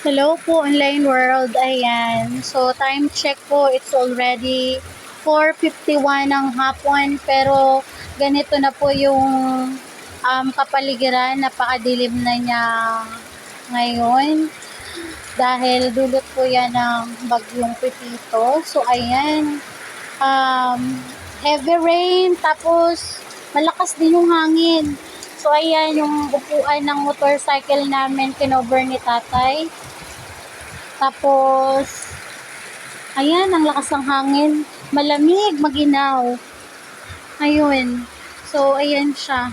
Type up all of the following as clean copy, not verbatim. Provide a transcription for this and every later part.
Hello po, online world. Ayan. So, time check po, it's already 4:51 ng hapon. Pero, ganito na po yung kapaligiran. Napakadilim na niya ngayon. Dahil dulot po yan ng bagyong Pepito. So, ayan. Heavy rain. Tapos, malakas din yung hangin. So, ayan, yung upuan ng motorcycle namin, kinover ni tatay. Tapos, ayan, ang lakas ng hangin. Malamig, maginaw. Ayun. So, ayan siya.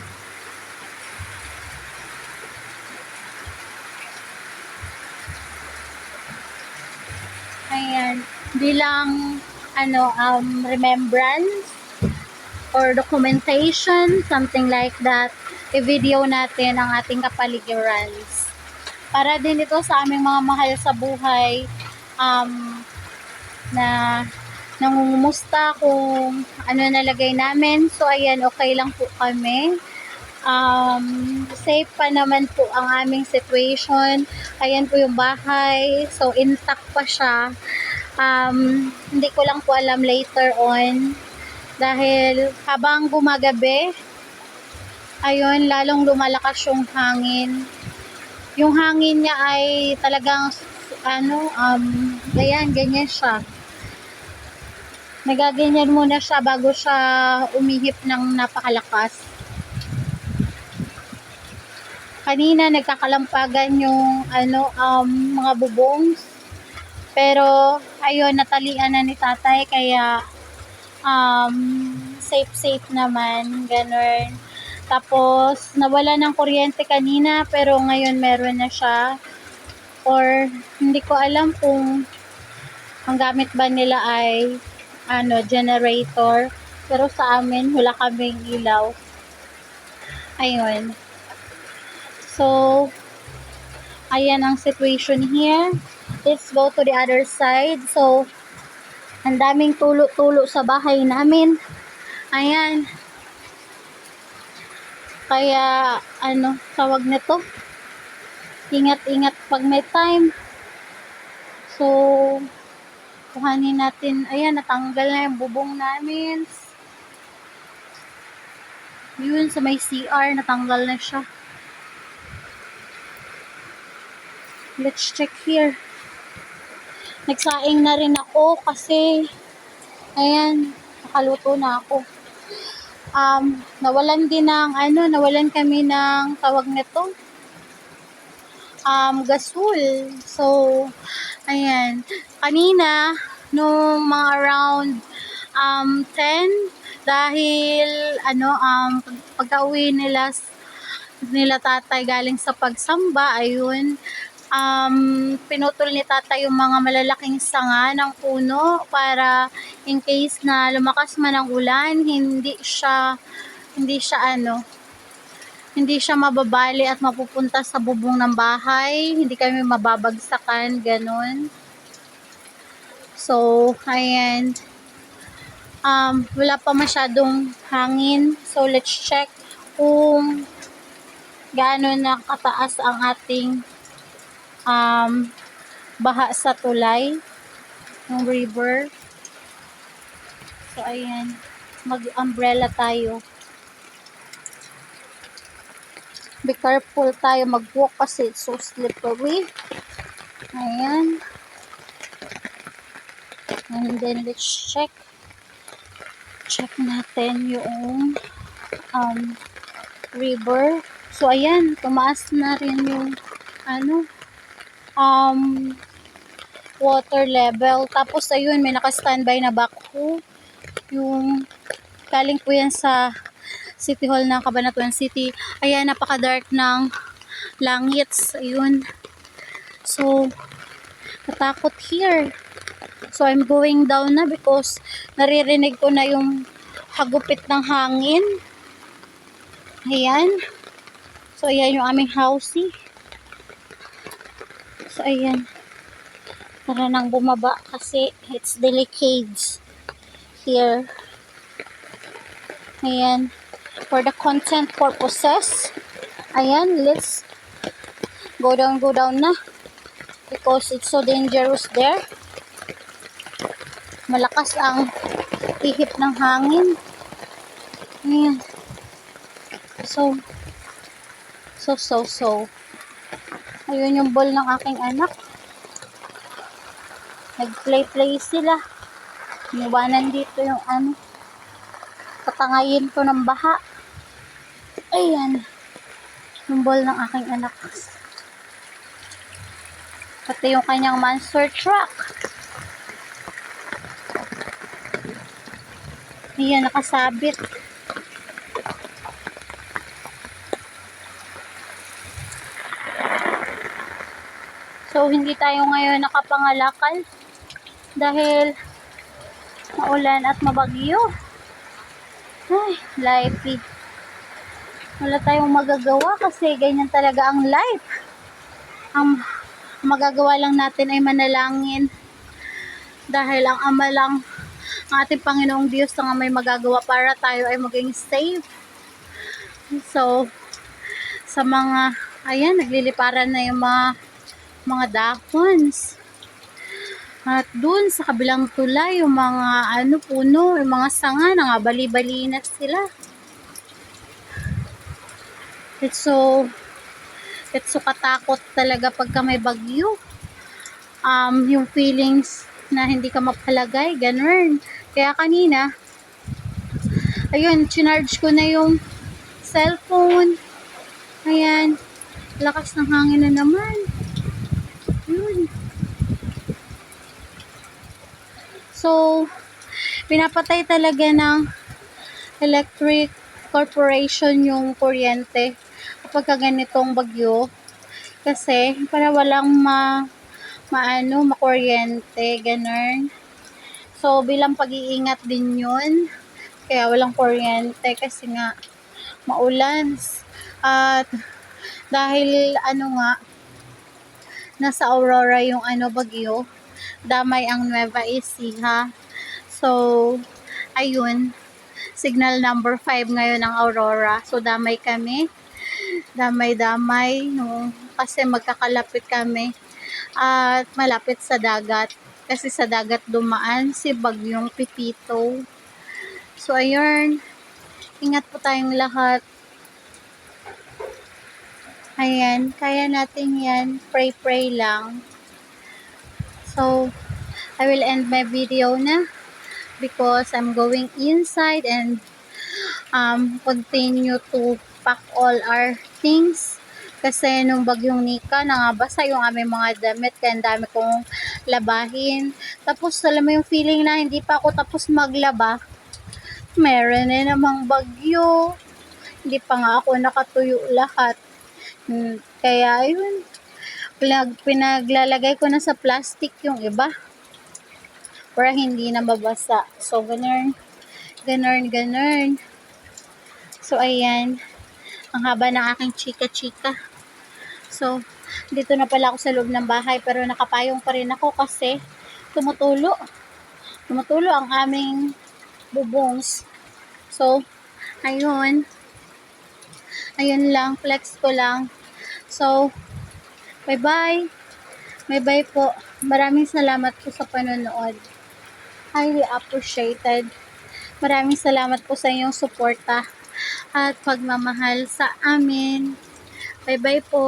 Ayan. Bilang, remembrance or documentation, something like that, i-video natin ang ating kapaligiran. Para din ito sa aming mga mahal sa buhay, na nangungumusta kung ano nalagay namin. So, ayan, okay lang po kami. Safe pa naman po ang aming situation. Ayan po yung bahay. So, intact pa siya. Hindi ko lang po alam later on. Dahil habang gumagabi, ayun, lalong lumalakas yung hangin. Yung hangin niya ay talagang ganyan siya. Nagaganyan muna siya bago siya umihip ng napakalakas. Kanina nagkakalampagan yung mga bubong. Pero ayun, natalian na ni tatay kaya safe naman, ganun. Tapos, nawala ng kuryente kanina, pero ngayon meron na siya. Or, hindi ko alam kung ang gamit ba nila ay generator. Pero sa amin, wala kaming ilaw. Ayun. So, ayan ang situation here. Let's go to the other side. So, ang daming tulo-tulo sa bahay namin. Ayan. Kaya, tawag nito, ingat-ingat pag may time. So, kuhanin natin, ayan, natanggal na yung bubong namin. Yun, sa may CR, natanggal na siya. Let's check here. Nagsaing na rin ako kasi, ayan, nakaluto na ako. Nawalan kami ng tawag nito, gasol. So, ayan, kanina nung mga around 10, dahil pagka-uwi nila tatay galing sa pagsamba, ayun, pinutol ni tatay yung mga malalaking sanga ng puno para in case na lumakas man ang ulan, hindi siya mababali at mapupunta sa bubong ng bahay, hindi kami mababagsakan, ganun. So, ayan, wala pa masyadong hangin. So, let's check kung gaano na kataas ang ating baha sa tulay ng river. So, ayan, mag-umbrella tayo. Be careful tayo mag-walk kasi it's so slippery. Ayan. And then, let's check natin yung river. So, ayan, tumaas na rin yung water level. Tapos, ayun, may naka-standby na backhoe. Yung galing po yan sa City Hall ng Cabanatuan City. Ayan, napaka-dark ng langit. Ayun. So, natakot here. So, I'm going down na because naririnig ko na yung hagupit ng hangin. Ayan. So, ayan yung aming housey. So, ayan. Tara nang bumaba kasi it's delicate here. Ayan. For the content purposes. Ayan, let's go down na. because it's so dangerous there. Malakas ang ihip ng hangin. Ayan. So. Ayun yung ball ng aking anak. Nag-play sila. Iniwanan dito yung tatangayin ko ng baha. Ayan. Yung ball ng aking anak. Pati yung kanyang monster truck. Ayan, nakasabit. So, hindi tayo ngayon nakapangalakal dahil maulan at mabagyo. Ay, life. Wala tayong magagawa kasi ganyan talaga ang life. Ang magagawa lang natin ay manalangin dahil ang Ama lang, ang ating Panginoong Diyos ang may magagawa para tayo ay maging safe. So, sa mga, ayan, nagliliparan na yung mga dahons. At dun sa kabilang tulay, yung mga puno, yung mga sanga, bali-bali na sila. It's so katakot talaga pagka may bagyo. Yung feelings na hindi ka mapalagay, ganun. Kaya kanina, ayun, chinarge ko na yung cellphone. Ayan, lakas ng hangin na naman. Yun. So, pinapatay talaga ng electric corporation yung kuryente kapag ganitong bagyo. Kasi, para walang makuryente, ganun. So, bilang pag-iingat din yun. Kaya walang kuryente kasi nga maulan. At dahil nasa Aurora yung bagyo, damay ang Nueva Ecija. So, ayun, signal number 5 ngayon ang Aurora. So, damay kami. Damay, no? Kasi magkakalapit kami at malapit sa dagat. Kasi sa dagat dumaan si Bagyong Pipito. So, ayun, ingat po tayong lahat. Ayan, kaya natin yan. Pray lang. So, I will end my video na because I'm going inside and continue to pack all our things. Kasi nung bagyong Nika, nangabasa yung aming mga damit kaya ang dami kong labahin. Tapos, alam mo yung feeling na hindi pa ako tapos maglaba. Meron na namang bagyo. Hindi pa nga ako nakatuyo lahat. Kaya, ayun. Pinaglalagay ko na sa plastic yung iba. Para hindi na mabasa. So, ganun. So, ayan. Ang haba ng aking chika-chika. So, dito na pala ako sa loob ng bahay. Pero nakapayong pa rin ako kasi tumutulo ang aming bubongs. So, ayun. Ayun lang. Flex ko lang. So, bye-bye. Bye-bye po. Maraming salamat po sa panonood. Highly appreciated. Maraming salamat po sa inyong suporta at pagmamahal sa amin. Bye-bye po.